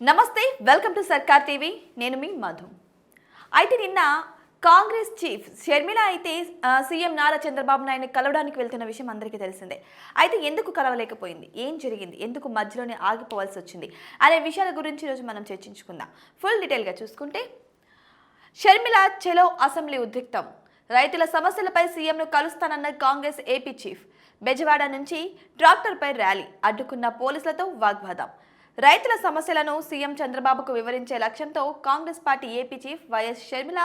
నమస్తే, welcome to సర్కార్ TV. నేను మీ మధు. అయితే నిన్న కాంగ్రెస్ చీఫ్ షర్మిల అయితే సీఎం నారా చంద్రబాబు నాయుడిని కలవడానికి వెళ్తున్న విషయం అందరికీ తెలిసిందే. అయితే ఎందుకు కలవలేకపోయింది, ఏం జరిగింది, ఎందుకు మధ్యలోనే ఆగిపోవాల్సి వచ్చింది అనే విషయాల గురించి ఈరోజు మనం చర్చించుకుందాం. ఫుల్ డీటెయిల్గా చూసుకుంటే, షర్మిల చెలో అసెంబ్లీ ఉద్రిక్తం. రైతుల సమస్యలపై సీఎంను కలుస్తానన్న కాంగ్రెస్ ఏపీ చీఫ్. బెజవాడ నుంచి ట్రాక్టర్పై ర్యాలీ, అడ్డుకున్న పోలీసులతో వాగ్వాదం. రైతుల సమస్యలను సీఎం చంద్రబాబుకు వివరించే లక్ష్యంతో Congress party AP chief YS Sharmila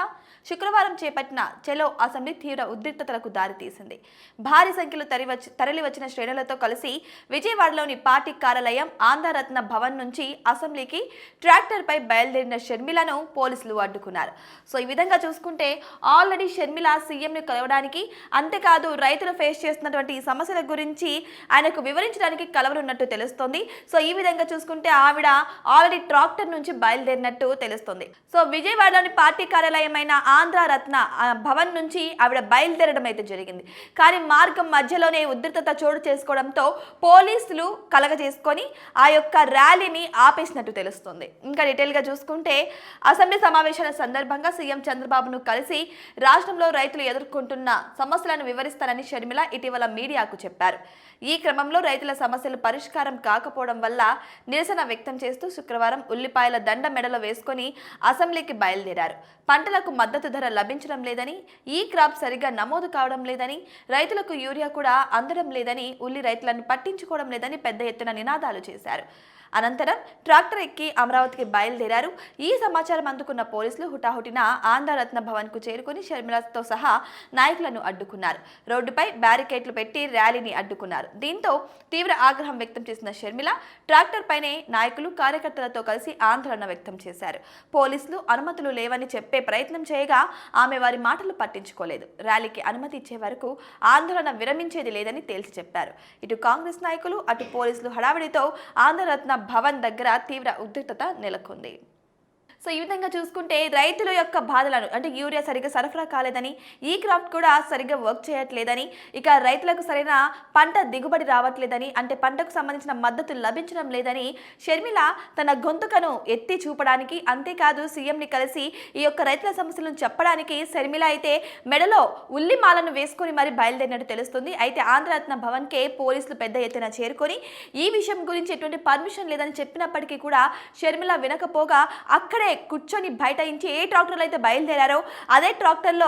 శుక్రవారం చేపట్టిన చెలో అసెంబ్లీ తీవ్ర ఉద్రిక్తతలకు దారితీసింది. భారీ సంఖ్యలో తరలివచ్చిన శ్రేణులతో కలిసి విజయవాడలోని పార్టీ కార్యాలయం ఆంధ్రరత్న భవన్ నుంచి అసెంబ్లీకి ట్రాక్టర్పై బయలుదేరిన షర్మిలను పోలీసులు అడ్డుకున్నారు. సో ఈ విధంగా చూసుకుంటే ఆల్రెడీ షర్మిల సీఎంను కలవడానికి, అంతేకాదు రైతులు ఫేస్ చేస్తున్నటువంటి ఈ సమస్యల గురించి ఆయనకు వివరించడానికి కలవనున్నట్టు తెలుస్తోంది. సో ఈ విధంగా చూసుకుంటే ఆవిడ ఆల్రెడీ ట్రాక్టర్ నుంచి బయలుదేరినట్టు తెలుస్తుంది. సో విజయవాడలోని పార్టీ కార్యాలయమైన ఆంధ్ర రత్న భవన్ నుంచి ఆవిడ బయలుదేరడం అయితే జరిగింది. కానీ మార్గం మధ్యలోనే ఉద్రిక్తత చోటు చేసుకోవడంతో పోలీసులు కలగజేసుకొని ఆ యొక్క ర్యాలీని ఆపేసినట్టు తెలుస్తుంది. ఇంకా డీటెయిల్గా చూసుకుంటే, అసెంబ్లీ సమావేశాల సందర్భంగా సీఎం చంద్రబాబును కలిసి రాష్ట్రంలో రైతులు ఎదుర్కొంటున్న సమస్యలను వివరిస్తారని షర్మిల ఇటీవల మీడియాకు చెప్పారు. ఈ క్రమంలో రైతుల సమస్యలు పరిష్కారం కాకపోవడం వల్ల నిరసన వ్యక్తం చేస్తూ శుక్రవారం ఉల్లిపాయల దండ మెడలో వేసుకొని అసెంబ్లీకి బయలుదేరారు. పంటలకు మద్దతు ధర లభించడం లేదని, ఈ క్రాప్ సరిగా నమోదు కావడం లేదని, రైతులకు యూరియా కూడా అందడం లేదని, ఉల్లి రైతులను పట్టించుకోవడం లేదని పెద్ద ఎత్తున నినాదాలు చేశారు. అనంతరం ట్రాక్టర్ ఎక్కి అమరావతికి బయలుదేరారు. ఈ సమాచారం అందుకున్న పోలీసులు హుటాహుటిన ఆంధ్రరత్న భవన్ కు చేరుకుని షర్మిలతో సహా నాయకులను అడ్డుకున్నారు. రోడ్డుపై బ్యారికేడ్లు పెట్టి ర్యాలీని అడ్డుకున్నారు. దీంతో తీవ్ర ఆగ్రహం వ్యక్తం చేసిన షర్మిల ట్రాక్టర్ పైనే నాయకులు, కార్యకర్తలతో కలిసి ఆందోళన వ్యక్తం చేశారు. పోలీసులు అనుమతులు లేవని చెప్పే ప్రయత్నం చేయగా ఆమె వారి మాటలు పట్టించుకోలేదు. ర్యాలీకి అనుమతి ఇచ్చే వరకు ఆందోళన విరమించేది లేదని తేల్చి చెప్పారు. ఇటు కాంగ్రెస్ నాయకులు, అటు పోలీసులు హడావిడితో ఆంధ్రరత్న భవన్ దగ్గర తీవ్ర ఉద్రిక్తత నెలకొంది. సో ఈ విధంగా చూసుకుంటే రైతుల యొక్క బాధలను, అంటే యూరియా సరిగ్గా సరఫరా కాలేదని, ఈ క్రాప్ కూడా సరిగ్గా వర్క్ చేయట్లేదని, ఇక రైతులకు సరైన పంట దిగుబడి రావట్లేదని, అంటే పంటకు సంబంధించిన మద్దతు లభించడం లేదని షర్మిల తన గొంతుకను ఎత్తి చూపడానికి, అంతేకాదు సీఎంని కలిసి ఈ యొక్క రైతుల సమస్యలను చెప్పడానికి షర్మిల అయితే మెడలో ఉల్లిమాలను వేసుకొని మరి బయలుదేరినట్టు తెలుస్తుంది. అయితే ఆంధ్రరత్న భవన్కే పోలీసులు పెద్ద ఎత్తున చేరుకొని ఈ విషయం గురించి ఎటువంటి పర్మిషన్ లేదని చెప్పినప్పటికీ కూడా షర్మిల వినకపోగా అక్కడే కూర్చొని బైఠాయించి ఏ ట్రాక్టర్లో అయితే బయలుదేరారో అదే ట్రాక్టర్లో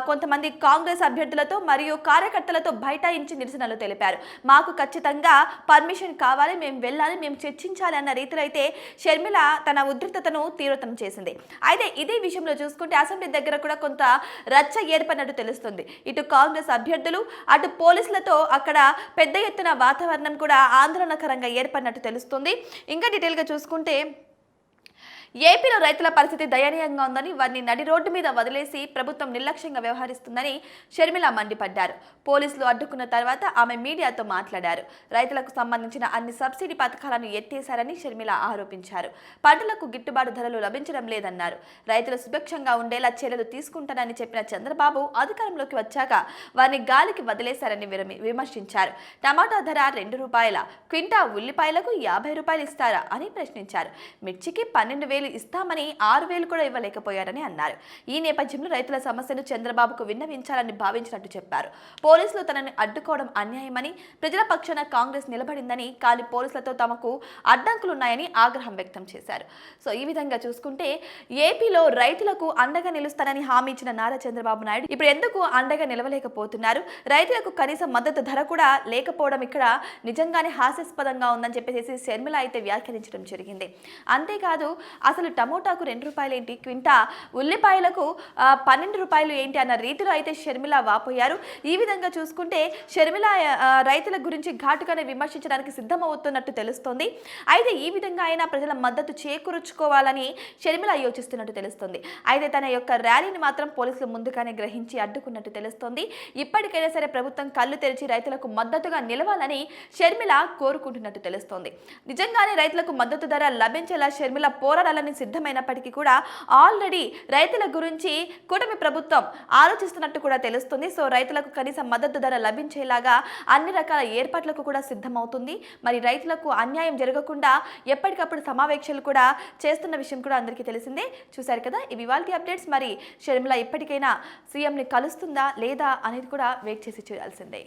కొంతమంది కాంగ్రెస్ అభ్యర్థులతో మరియు కార్యకర్తలతో బైఠాయించి నిరసనలు తెలిపారు. మాకు ఖచ్చితంగా పర్మిషన్ కావాలి, మేము వెళ్ళాలి, మేము చర్చించాలి అన్న రీతిలో అయితే షర్మిల తన ఉద్రిక్తతను తీవ్రతం చేసింది. అయితే ఇదే విషయంలో చూసుకుంటే అసెంబ్లీ దగ్గర కూడా కొంత రచ్చ ఏర్పడినట్టు తెలుస్తుంది. ఇటు కాంగ్రెస్ అభ్యర్థులు, అటు పోలీసులతో అక్కడ పెద్ద ఎత్తున వాతావరణం కూడా ఆందోళనకరంగా ఏర్పడినట్టు తెలుస్తుంది. ఇంకా డీటెయిల్గా చూసుకుంటే, ఏపీలో రైతుల పరిస్థితి దయనీయంగా ఉందని, వారిని నడి రోడ్డు మీద వదిలేసి ప్రభుత్వం నిర్లక్ష్యంగా వ్యవహరిస్తుందని షర్మిల మండిపడ్డారు. పోలీసులు అడ్డుకున్న తర్వాత ఆమె మీడియాతో మాట్లాడారు. రైతులకు సంబంధించిన అన్ని సబ్సిడీ పథకాలను ఎత్తేశారని షర్మిల ఆరోపించారు. పంటలకు గిట్టుబాటు ధరలు లభించడం లేదన్నారు. రైతులు సుభిక్షంగా ఉండేలా చర్యలు తీసుకుంటానని చెప్పిన చంద్రబాబు అధికారంలోకి వచ్చాక వారిని గాలికి వదిలేశారని విమర్శించారు. టమాటా ధర ₹2, క్వింటా ఉల్లిపాయలకు ₹50 ఇస్తారా అని ప్రశ్నించారు. మిర్చికి 12,000 ఇస్తామని 6,000 కూడా ఇవ్వలేకపోయారని అన్నారు. ఈ నేపథ్యంలో రైతుల సమస్యను చంద్రబాబుకు విన్నవించాలని భావించినట్టు చెప్పారు. పోలీసులు తనని అడ్డుకోవడం అన్యాయమని, ప్రజల పక్షాన కాంగ్రెస్ నిలబడిందని, కానీ పోలీసులతో తమకు అడ్డంకులున్నాయని ఆగ్రహం వ్యక్తం చేశారు. సో ఈ విధంగా చూసుకుంటే, ఏపీలో రైతులకు అండగా నిలుస్తానని హామీ ఇచ్చిన నారా చంద్రబాబు నాయుడు ఇప్పుడు ఎందుకు అండగా నిలవలేకపోతున్నారు? రైతులకు కనీస మద్దతు ధర కూడా లేకపోవడం ఇక్కడ నిజంగానే హాస్యాస్పదంగా ఉందని చెప్పేసి షర్మిల అయితే వ్యాఖ్యానించడం జరిగింది. అంతేకాదు అసలు టమోటాకు ₹2 ఏంటి, క్వింటా ఉల్లిపాయలకు ₹12 ఏంటి అన్న రీతిలో అయితే షర్మిల వాపోయారు. ఈ విధంగా చూసుకుంటే షర్మిల రైతుల గురించి ఘాటుగానే విమర్శించడానికి సిద్ధమవుతున్నట్టు తెలుస్తోంది. అయితే ఈ విధంగా అయినా ప్రజల మద్దతు చేకూర్చుకోవాలని షర్మిల యోచిస్తున్నట్టు తెలుస్తుంది. అయితే తన యొక్క ర్యాలీని మాత్రం పోలీసులు ముందుగానే గ్రహించి అడ్డుకున్నట్టు తెలుస్తోంది. ఇప్పటికైనా సరే ప్రభుత్వం కళ్ళు తెరిచి రైతులకు మద్దతుగా నిలవాలని షర్మిల కోరుకుంటున్నట్టు తెలుస్తోంది. నిజంగానే రైతులకు మద్దతు ధర లభించేలా షర్మిల పోరాడాలని కలవాలని సిద్ధమైనప్పటికీ కూడా ఆల్రెడీ రైతుల గురించి కూటమి ప్రభుత్వం ఆలోచిస్తున్నట్టు కూడా తెలుస్తుంది. సో రైతులకు కనీస మద్దతు ధర లభించేలాగా అన్ని రకాల ఏర్పాట్లకు కూడా సిద్ధమవుతుంది. మరి రైతులకు అన్యాయం జరగకుండా ఎప్పటికప్పుడు సమావేశాలు కూడా చేస్తున్న విషయం కూడా అందరికీ తెలిసిందే. చూశారు కదా ఇవి ఇవాల్టి అప్డేట్స్. మరి షర్మిల ఇప్పటికైనా సీఎంని కలుస్తుందా లేదా అనేది కూడా వెయిట్ చేసి చూడాల్సిందే.